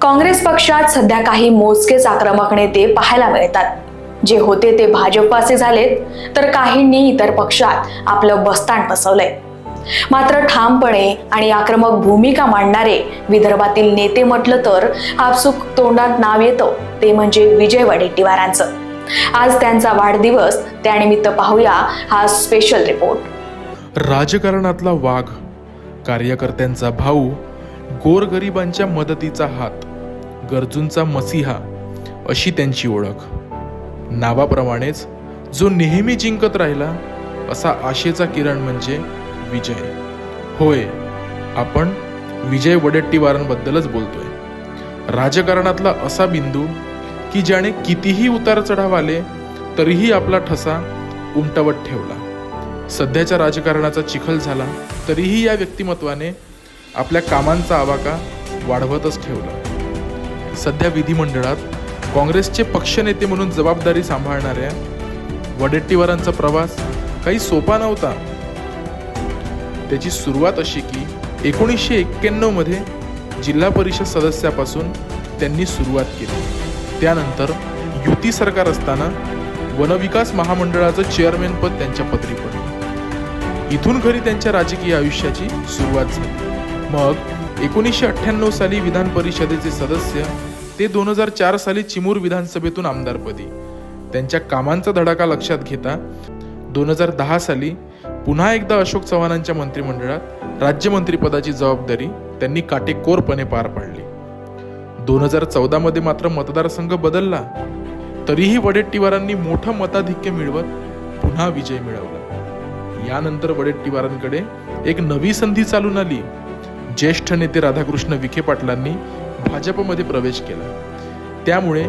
काँग्रेस पक्षात सध्या काही मोजकेच आक्रमक नेते पाहायला मिळतात. जे होते ते भाजपाचे झालेत, तर काहींनी इतर पक्षात आपलं बस्तान बसवलंय. मात्र ठामपणे आणि आक्रमक भूमिका मांडणारे विदर्भातील नेते म्हटलं तर आपसूक तोंडात नाव येतं ते म्हणजे विजय वडेट्टीवारांचं. आज त्यांचा वाढदिवस, त्यानिमित्त पाहूया हा स्पेशल रिपोर्ट. राजकारणातला वाघ, कार्यकर्त्यांचा भाऊ, गोरगरिबांच्या मदतीचा हात, गरजूंचा मसीहा अशी त्यांची ओळख. नावाप्रमाणेच जो नेहमी जिंकत राहिला असा आशेचा किरण म्हणजे विजय. होय, आपण विजय वडेट्टीवारांबद्दलच बोलतोय. राजकारणातला असा बिंदू की ज्याने कितीही उतार चढाव आले तरीही आपला ठसा उमटवत ठेवला. सध्याच्या राजकारणाचा चिखल झाला तरीही या व्यक्तिमत्वाने आपल्या कामांचा आवाका वाढवतच ठेवला. सध्या विधिमंडळात काँग्रेसचे पक्षनेते म्हणून जबाबदारी सांभाळणाऱ्या वडेट्टीवारांचा प्रवास काही सोपा नव्हता. त्याची सुरुवात अशी की 1991 मध्ये जिल्हा परिषद सदस्यापासून त्यांनी सुरुवात केली. त्यानंतर युती सरकार असताना वनविकास महामंडळाचं चेअरमॅन पद त्यांच्या पदरी पडलं. इथून खरी त्यांच्या राजकीय आयुष्याची सुरुवात झाली. मग 1998 साली विधान परिषदेचे सदस्य ते 2004 साली चिमूर विधानसभेतून आमदारपदी. त्यांच्या कामांचा धडाका लक्षात घेता 2010 साली पुन्हा एकदा अशोक चव्हाणांच्या मंत्रिमंडळात राज्यमंत्रीपदाची जबाबदारी त्यांनी काटेकोरपणे पार पाडली. 2014 मध्ये मात्र मतदारसंघ बदलला, तरीही वडेट्टीवारांनी मोठं मताधिक्य मिळवत पुन्हा विजय मिळवला. यानंतर वडेट्टीवारांकडे एक नवी संधी चालून आली. ज्येष्ठ नेते राधाकृष्ण विखे पाटलांनी भाजपमध्ये प्रवेश केला. त्यामुळे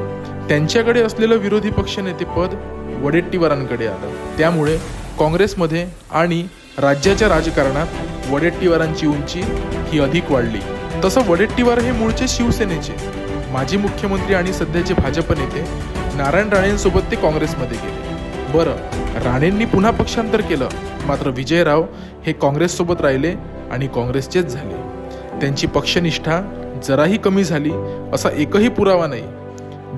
त्यांच्याकडे असलेलं विरोधी पक्षनेते पद वडेट्टीवारांकडे आलं. त्यामुळे काँग्रेसमध्ये आणि राज्याच्या राजकारणात वडेट्टीवारांची उंची ही अधिक वाढली. तसं वडेट्टीवार हे मूळचे शिवसेनेचे. माजी मुख्यमंत्री आणि सध्याचे भाजप नेते नारायण राणेंसोबत ते काँग्रेसमध्ये गेले. बरं, राणेंनी पुन्हा पक्षांतर केलं, मात्र विजयराव हे काँग्रेससोबत राहिले आणि काँग्रेसचेच झाले. त्यांची पक्षनिष्ठा जराही कमी झाली असा एकही पुरावा नाही.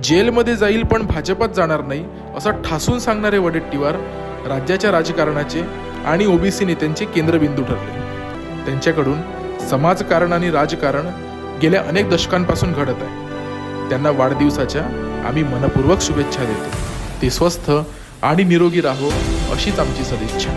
जेलमध्ये जाईल पण भाजपात जाणार नाही असं ठासून सांगणारे वडेट्टीवार राज्याच्या राजकारणाचे आणि ओबीसी नेत्यांचे केंद्रबिंदू ठरले. त्यांच्याकडून समाजकारण आणि राजकारण गेल्या अनेक दशकांपासून घडत आहे. त्यांना वाढदिवसाच्या आम्ही मनपूर्वक शुभेच्छा देतो. ते स्वस्थ आणि निरोगी राहो अशीच आमची सदिच्छा.